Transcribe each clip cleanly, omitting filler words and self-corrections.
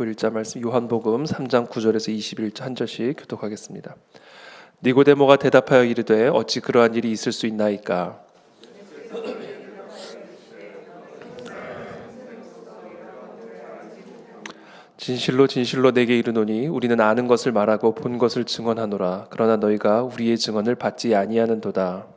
일자 말씀 요한복음 3장 9절에서 21절 한 절씩 교독하겠습니다. 니고데모가 대답하여 이르되 어찌 그러한 일이 있을 수 있나이까? 진실로 진실로 내게 이르노니 우리는 아는 것을 말하고 본 것을 증언하노라. 그러나 너희가 우리의 증언을 받지 아니하는도다.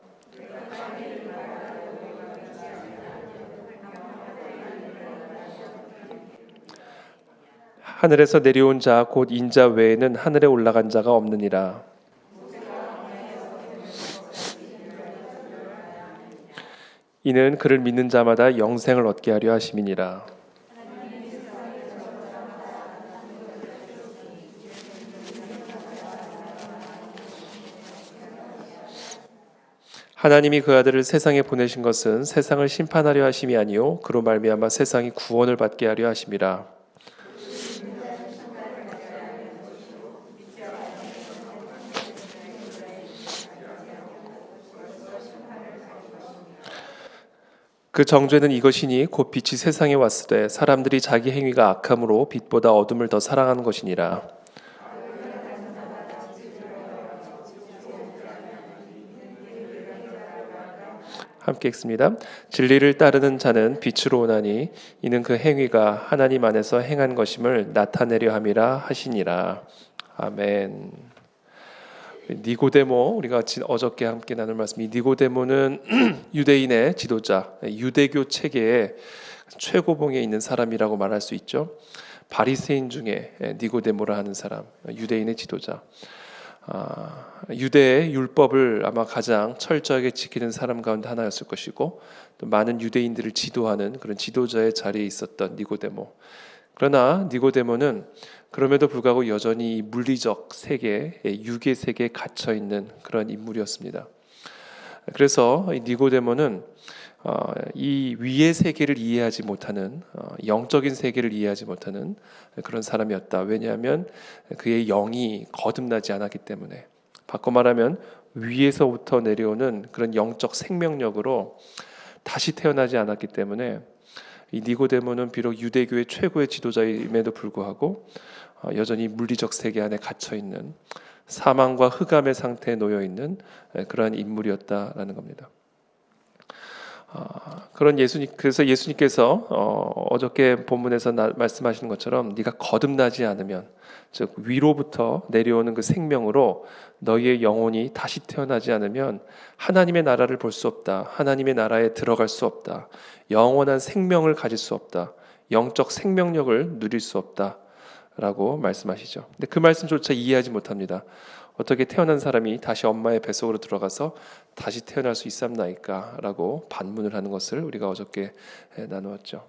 하늘에서 내려온 자 곧 인자 외에는 하늘에 올라간 자가 없느니라. 이는 그를 믿는 자마다 영생을 얻게 하려 하심이니라. 하나님이 그 아들을 세상에 보내신 것은 세상을 심판하려 하심이 아니요 그로 말미암아 세상이 구원을 받게 하려 하심이라. 그 정죄는 이것이니 곧 빛이 세상에 왔으되 사람들이 자기 행위가 악함으로 빛보다 어둠을 더 사랑하는 것이니라. 함께 읽습니다. 진리를 따르는 자는 빛으로 오나니 이는 그 행위가 하나님 안에서 행한 것임을 나타내려 함이라 하시니라. 아멘. 니고데모, 우리가 어저께 함께 나눌 말씀이 니고데모는 유대인의 지도자, 유대교 체계의 최고봉에 있는 사람이라고 말할 수 있죠. 바리새인 중에 니고데모라 하는 사람, 유대인의 지도자. 유대의 율법을 아마 가장 철저하게 지키는 사람 가운데 하나였을 것이고 또 많은 유대인들을 지도하는 그런 지도자의 자리에 있었던 니고데모. 그러나 니고데모는 그럼에도 불구하고 여전히 이 물리적 세계, 육의 세계에 갇혀 있는 그런 인물이었습니다. 그래서 니고데모는 이 위의 세계를 이해하지 못하는 영적인 세계를 이해하지 못하는 그런 사람이었다. 왜냐하면 그의 영이 거듭나지 않았기 때문에. 바꿔 말하면 위에서부터 내려오는 그런 영적 생명력으로 다시 태어나지 않았기 때문에 이 니고데모는 비록 유대교의 최고의 지도자임에도 불구하고 여전히 물리적 세계 안에 갇혀 있는 사망과 흑암의 상태에 놓여 있는 그러한 인물이었다라는 겁니다. 그래서 예수님께서 어저께 본문에서 말씀하시는 것처럼 네가 거듭나지 않으면, 즉 위로부터 내려오는 그 생명으로 너희의 영혼이 다시 태어나지 않으면 하나님의 나라를 볼 수 없다. 하나님의 나라에 들어갈 수 없다. 영원한 생명을 가질 수 없다. 영적 생명력을 누릴 수 없다. 라고 말씀하시죠. 근데 그 말씀조차 이해하지 못합니다. 어떻게 태어난 사람이 다시 엄마의 뱃속으로 들어가서 다시 태어날 수 있었나이까? 라고 반문을 하는 것을 우리가 어저께 나누었죠.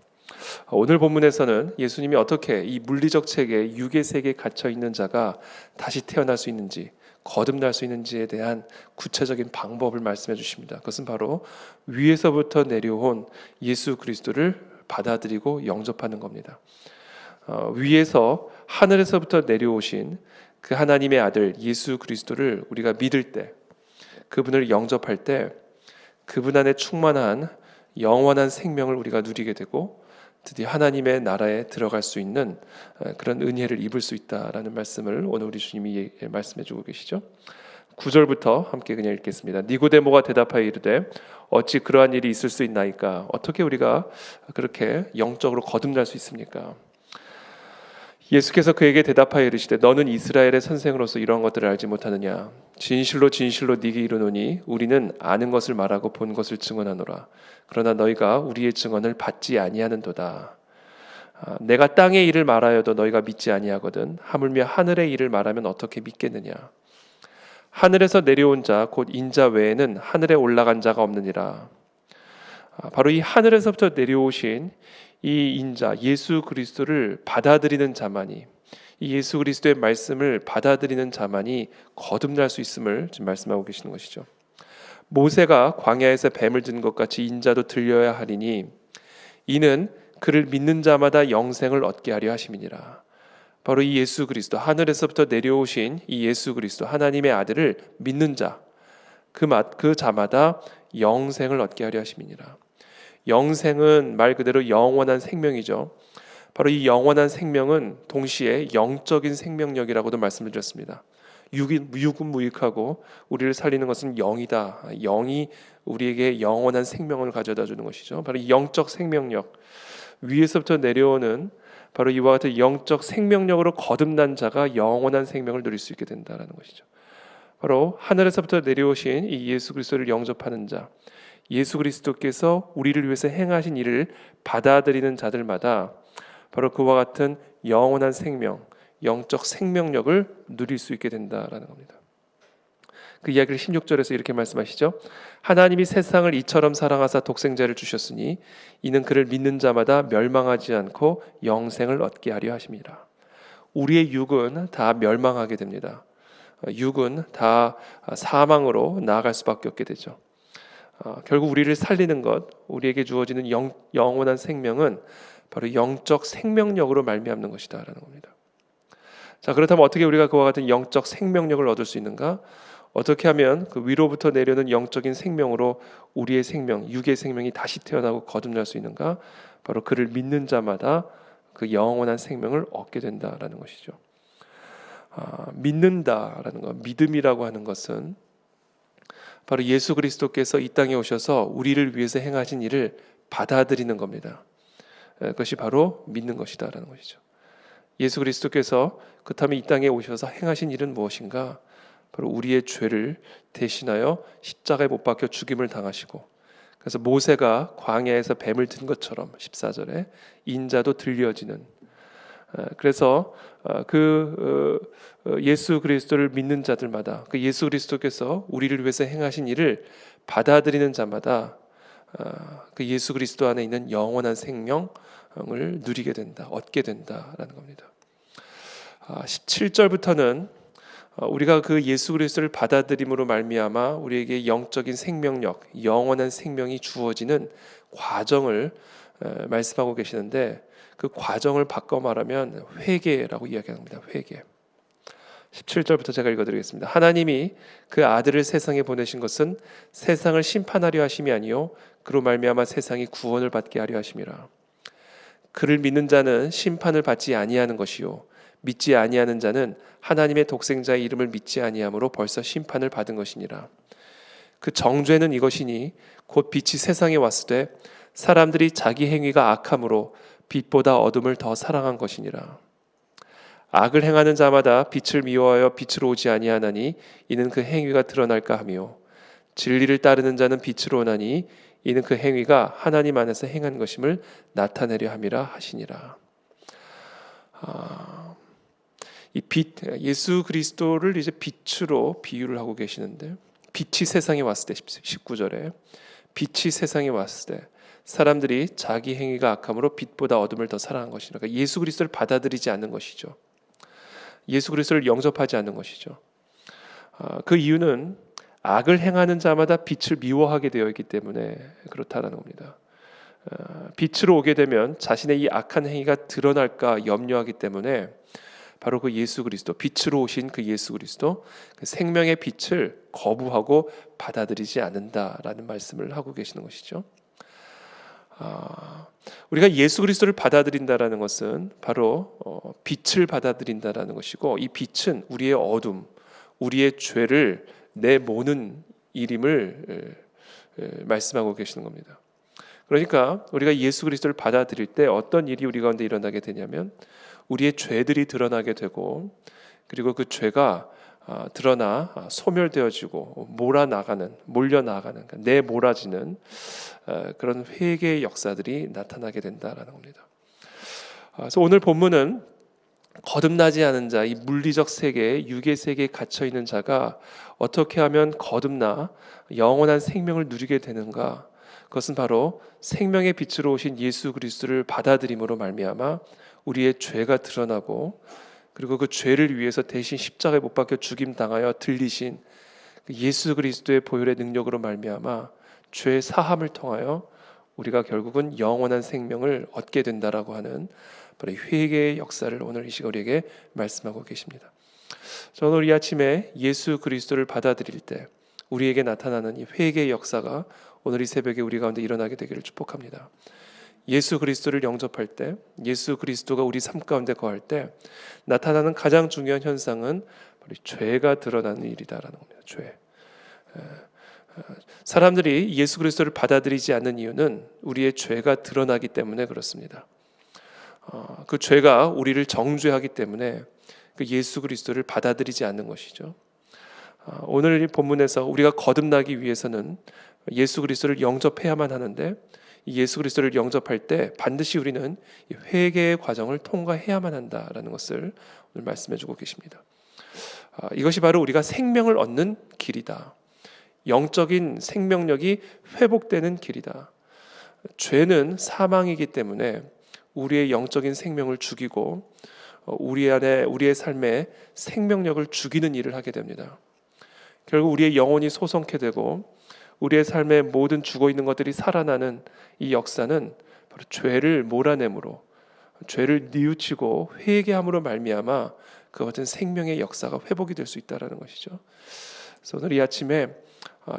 오늘 본문에서는 예수님이 어떻게 이 물리적 체계, 육의 세계에 갇혀 있는 자가 다시 태어날 수 있는지, 거듭날 수 있는지에 대한 구체적인 방법을 말씀해 주십니다. 그것은 바로 위에서부터 내려온 예수 그리스도를 받아들이고 영접하는 겁니다. 위에서 하늘에서부터 내려오신 그 하나님의 아들 예수 그리스도를 우리가 믿을 때, 그분을 영접할 때 그분 안에 충만한 영원한 생명을 우리가 누리게 되고 드디어 하나님의 나라에 들어갈 수 있는 그런 은혜를 입을 수 있다라는 말씀을 오늘 우리 주님이 말씀해 주고 계시죠. 9절부터 함께 그냥 읽겠습니다. 니고데모가 대답하여 이르되 어찌 그러한 일이 있을 수 있나이까? 어떻게 우리가 그렇게 영적으로 거듭날 수 있습니까? 예수께서 그에게 대답하여 이르시되 너는 이스라엘의 선생으로서 이러한 것들을 알지 못하느냐? 진실로 진실로 네게 이르노니 우리는 아는 것을 말하고 본 것을 증언하노라. 그러나 너희가 우리의 증언을 받지 아니하는도다. 내가 땅의 일을 말하여도 너희가 믿지 아니하거든 하물며 하늘의 일을 말하면 어떻게 믿겠느냐? 하늘에서 내려온 자 곧 인자 외에는 하늘에 올라간 자가 없느니라. 바로 이 하늘에서부터 내려오신 이 인자 예수 그리스도를 받아들이는 자만이, 이 예수 그리스도의 말씀을 받아들이는 자만이 거듭날 수 있음을 지금 말씀하고 계시는 것이죠. 모세가 광야에서 뱀을 든 것 같이 인자도 들려야 하리니 이는 그를 믿는 자마다 영생을 얻게 하려 하심이니라. 바로 이 예수 그리스도, 하늘에서부터 내려오신 이 예수 그리스도, 하나님의 아들을 믿는 자, 그 자마다 영생을 얻게 하려 하심이니라. 영생은 말 그대로 영원한 생명이죠. 바로 이 영원한 생명은 동시에 영적인 생명력이라고도 말씀을 드렸습니다. 육은 무익하고 우리를 살리는 것은 영이다. 영이 우리에게 영원한 생명을 가져다 주는 것이죠. 바로 이 영적 생명력, 위에서부터 내려오는 바로 이와 같은 영적 생명력으로 거듭난 자가 영원한 생명을 누릴 수 있게 된다라는 것이죠. 바로 하늘에서부터 내려오신 이 예수 그리스도를 영접하는 자, 예수 그리스도께서 우리를 위해서 행하신 일을 받아들이는 자들마다 바로 그와 같은 영원한 생명, 영적 생명력을 누릴 수 있게 된다라는 겁니다. 그 이야기를 16절에서 이렇게 말씀하시죠. 하나님이 세상을 이처럼 사랑하사 독생자를 주셨으니 이는 그를 믿는 자마다 멸망하지 않고 영생을 얻게 하려 하심이라. 우리의 육은 다 멸망하게 됩니다. 육은 다 사망으로 나아갈 수밖에 없게 되죠. 결국 우리를 살리는 것, 우리에게 주어지는 영원한 생명은 바로 영적 생명력으로 말미암는 것이다라는 겁니다. 자, 그렇다면 어떻게 우리가 그와 같은 영적 생명력을 얻을 수 있는가? 어떻게 하면 그 위로부터 내려오는 영적인 생명으로 우리의 생명, 육의 생명이 다시 태어나고 거듭날 수 있는가? 바로 그를 믿는 자마다 그 영원한 생명을 얻게 된다라는 것이죠. 믿는다라는 것, 믿음이라고 하는 것은 바로 예수 그리스도께서 이 땅에 오셔서 우리를 위해서 행하신 일을 받아들이는 겁니다. 그것이 바로 믿는 것이다라는 것이죠. 예수 그리스도께서 그렇다면 이 땅에 오셔서 행하신 일은 무엇인가? 바로 우리의 죄를 대신하여 십자가에 못 박혀 죽임을 당하시고, 그래서 모세가 광야에서 뱀을 든 것처럼 14절에 인자도 들려지는, 그래서 예수 그리스도를 믿는 자들마다 그 예수 그리스도께서 우리를 위해서 행하신 일을 받아들이는 자마다 그 예수 그리스도 안에 있는 영원한 생명을 누리게 된다, 얻게 된다라는 겁니다. 17절부터는 우리가 그 예수 그리스도를 받아들임으로 말미암아 우리에게 영적인 생명력, 영원한 생명이 주어지는 과정을 말씀하고 계시는데, 그 과정을 바꿔 말하면 회개라고 이야기합니다. 회개. 17절부터 제가 읽어드리겠습니다. 하나님이 그 아들을 세상에 보내신 것은 세상을 심판하려 하심이 아니요 그로 말미암아 세상이 구원을 받게 하려 하심이라. 그를 믿는 자는 심판을 받지 아니하는 것이요 믿지 아니하는 자는 하나님의 독생자의 이름을 믿지 아니함으로 벌써 심판을 받은 것이니라. 그 정죄는 이것이니 곧 빛이 세상에 왔을 때 사람들이 자기 행위가 악함으로 빛보다 어둠을 더 사랑한 것이니라. 악을 행하는 자마다 빛을 미워하여 빛으로 오지 아니하나니 이는 그 행위가 드러날까 하며, 진리를 따르는 자는 빛으로 오나니 이는 그 행위가 하나님 안에서 행한 것임을 나타내려 함이라 하시니라. 이 빛, 예수 그리스도를 이제 빛으로 비유를 하고 계시는데, 빛이 세상에 왔을 때 19절에 빛이 세상에 왔을 때 사람들이 자기 행위가 악함으로 빛보다 어둠을 더 사랑한 것이라. 그러니까 예수 그리스도를 받아들이지 않는 것이죠. 예수 그리스도를 영접하지 않는 것이죠. 그 이유는 악을 행하는 자마다 빛을 미워하게 되어 있기 때문에 그렇다라는 겁니다. 빛으로 오게 되면 자신의 이 악한 행위가 드러날까 염려하기 때문에 바로 그 예수 그리스도, 빛으로 오신 그 예수 그리스도, 그 생명의 빛을 거부하고 받아들이지 않는다라는 말씀을 하고 계시는 것이죠. 우리가 예수 그리스도를 받아들인다라는 것은 바로 빛을 받아들인다라는 것이고, 이 빛은 우리의 어둠, 우리의 죄를 내모는 일임을 말씀하고 계시는 겁니다. 그러니까 우리가 예수 그리스도를 받아들일 때 어떤 일이 우리 가운데 일어나게 되냐면, 우리의 죄들이 드러나게 되고, 그리고 그 죄가 드러나 소멸되어지고 몰려나가는, 그러니까 내몰아지는 그런 회개의 역사들이 나타나게 된다라는 겁니다. 그래서 오늘 본문은 거듭나지 않은 자, 이 물리적 세계, 육의 세계에 갇혀 있는 자가 어떻게 하면 거듭나 영원한 생명을 누리게 되는가? 그것은 바로 생명의 빛으로 오신 예수 그리스도를 받아들임으로 말미암아 우리의 죄가 드러나고, 그리고 그 죄를 위해서 대신 십자가에 못 박혀 죽임 당하여 들리신 그 예수 그리스도의 보혈의 능력으로 말미암아 죄 사함을 통하여 우리가 결국은 영원한 생명을 얻게 된다라고 하는 바로 회개의 역사를 오늘 이 시간 우리에게 말씀하고 계십니다. 저는 오늘 이 아침에 예수 그리스도를 받아들일 때 우리에게 나타나는 이 회개의 역사가 오늘 이 새벽에 우리 가운데 일어나게 되기를 축복합니다. 예수 그리스도를 영접할 때, 예수 그리스도가 우리 삶 가운데 거할 때 나타나는 가장 중요한 현상은 바로 죄가 드러나는 일이다라는 겁니다. 죄. 사람들이 예수 그리스도를 받아들이지 않는 이유는 우리의 죄가 드러나기 때문에 그렇습니다. 그 죄가 우리를 정죄하기 때문에 그 예수 그리스도를 받아들이지 않는 것이죠. 오늘 이 본문에서 우리가 거듭나기 위해서는 예수 그리스도를 영접해야만 하는데, 이 예수 그리스도를 영접할 때 반드시 우리는 회개의 과정을 통과해야만 한다라는 것을 오늘 말씀해주고 계십니다. 이것이 바로 우리가 생명을 얻는 길이다. 영적인 생명력이 회복되는 길이다. 죄는 사망이기 때문에 우리의 영적인 생명을 죽이고 우리 안에 우리의 삶에 생명력을 죽이는 일을 하게 됩니다. 결국 우리의 영혼이 소성케 되고 우리의 삶에 모든 죽어 있는 것들이 살아나는 이 역사는 바로 죄를 몰아내므로, 죄를 뉘우치고 회개함으로 말미암아 그 같은 생명의 역사가 회복이 될 수 있다라는 것이죠. 그래서 오늘 이 아침에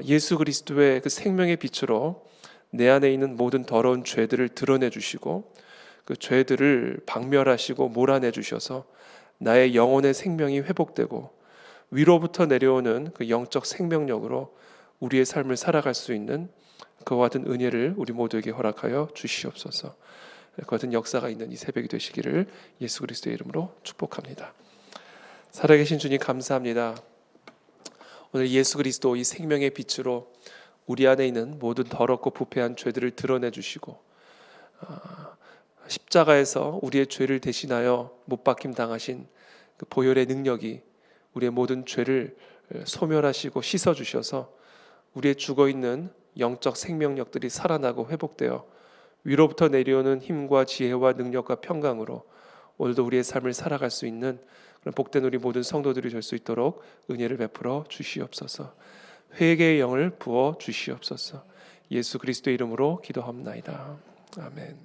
예수 그리스도의 그 생명의 빛으로 내 안에 있는 모든 더러운 죄들을 드러내 주시고 그 죄들을 박멸하시고 몰아내 주셔서 나의 영혼의 생명이 회복되고 위로부터 내려오는 그 영적 생명력으로 우리의 삶을 살아갈 수 있는 그와 같은 은혜를 우리 모두에게 허락하여 주시옵소서. 그 같은 역사가 있는 이 새벽이 되시기를 예수 그리스도의 이름으로 축복합니다. 살아계신 주님 감사합니다. 오늘 예수 그리스도 이 생명의 빛으로 우리 안에 있는 모든 더럽고 부패한 죄들을 드러내 주시고 십자가에서 우리의 죄를 대신하여 못 박힘 당하신 그 보혈의 능력이 우리의 모든 죄를 소멸하시고 씻어 주셔서 우리의 죽어있는 영적 생명력들이 살아나고 회복되어 위로부터 내려오는 힘과 지혜와 능력과 평강으로 오늘도 우리의 삶을 살아갈 수 있는 그런 복된 우리 모든 성도들이 될 수 있도록 은혜를 베풀어 주시옵소서. 회개의 영을 부어 주시옵소서. 예수 그리스도의 이름으로 기도합나이다. 아멘.